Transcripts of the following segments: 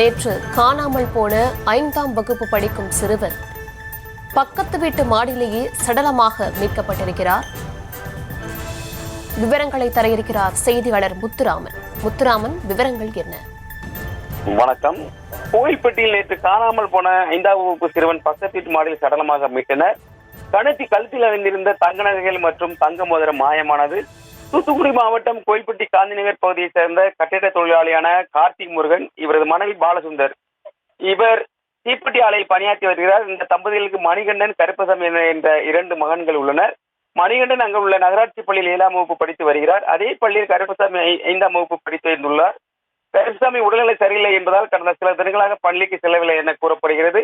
நேற்று காணாமல் போன 5ஆம் வகுப்பு படிக்கும் சிறுவன் பக்கத்து வீட்டு மாடியிலேயே சடலமாக மீட்கப்பட்டிருக்கிறார். விவரங்களை தர இருக்கிறார் செய்தியாளர் முத்துராமன். முத்துராமன், விவரங்கள் என்ன? வணக்கம். கோயில்பட்டியில் நேற்று காணாமல் போன 5ஆம் வகுப்பு சிறுவன் பக்கத்து வீட்டு மாடியில் சடலமாக மீட்டனர். கழுத்தில் அணிந்திருந்த தங்க நகைகள் மற்றும் தங்க மோதிரம் மாயமானது. தூத்துக்குடி மாவட்டம் கோயில்பட்டி காந்திநகர் பகுதியைச் சேர்ந்த கட்டிட தொழிலாளியான கார்த்திக் முருகன், இவரது மனைவி பாலசுந்தர். இவர் தீப்பெட்டி ஆலையில் பணியாற்றி வருகிறார். இந்த தம்பதிகளுக்கு மணிகண்டன், கருப்பசாமி என்ற 2 மகன்கள் உள்ளனர். மணிகண்டன் அங்கு உள்ள நகராட்சி பள்ளியில் 7ஆம் வகுப்பு படித்து வருகிறார். அதே பள்ளியில் கருப்பசாமி 5ஆம் வகுப்பு படித்து வந்துள்ளார். கருப்பசாமி உடல்நிலை சரியில்லை என்பதால் கடந்த சில தினங்களாக பள்ளிக்கு செல்லவில்லை என கூறப்படுகிறது.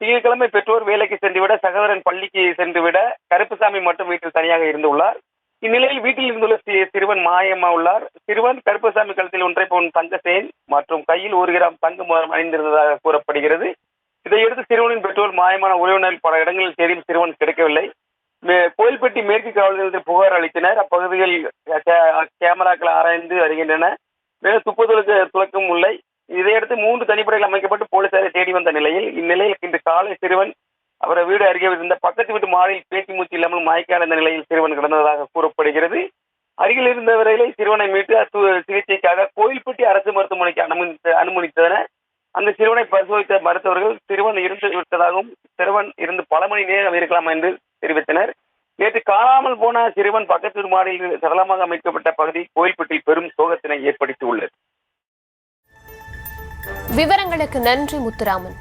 திங்கட்கிழமை பெற்றோர் வேலைக்கு சென்றுவிட, சகோதரன் பள்ளிக்கு சென்றுவிட கருப்பசாமி மட்டும் வீட்டில் தனியாக இருந்துள்ளார். இந்நிலையில் வீட்டில் இருந்துள்ள சிறுவன் மாயமா உள்ளார். சிறுவன் கருப்பசாமி கழுத்தில் 1.5 பவுன் தங்க செயின் மற்றும் கையில் 1 கிராம் தங்க மோதிரம் அணிந்திருந்ததாக கூறப்படுகிறது. இதையடுத்து சிறுவனின் பெற்றோர் மாயமான உறவினர்கள் பல இடங்களில் தேடியும் சிறுவன் கிடைக்கவில்லை. கோயில்பட்டி மேற்கு காவல் நிலையத்தில் புகார் அளித்தனர். அப்பகுதியில் கேமராக்கள் ஆராய்ந்து வருகின்றன. மேலும் துப்புதலுக்கும் இல்லை. இதையடுத்து 3 தனிப்படைகள் அமைக்கப்பட்டு போலீசாரை தேடி வந்த நிலையில் இன்று காலை சிறுவன் அவரது வீடு அருகே இருந்த பக்கத்து வீட்டு மாடியில் பேச்சு மூச்சு இல்லாமல் மயக்கான நிலையில் சிறுவன் கிடந்ததாக கூறப்படுகிறது. அருகில் இருந்தவர்களை சிறுவனை மீட்டு சிகிச்சைக்காக கோயில்பட்டி அரசு மருத்துவமனைக்கு அனுமதித்தனர். அந்த சிறுவனை பரிசோதித்த மருத்துவர்கள் சிறுவன் இருந்து விட்டதாகவும், சிறுவன் இருந்து பல மணி நேரம் இருக்கலாம் என்று தெரிவித்தனர். நேற்று காணாமல் போன சிறுவன் பக்கத்து வீட்டு மாடியில் சடலமாக அமைக்கப்பட்ட பகுதி கோயில்பட்டியில் பெரும் சோகத்தினை ஏற்படுத்தி உள்ளது. விவரங்களுக்கு நன்றி முத்துராமன்.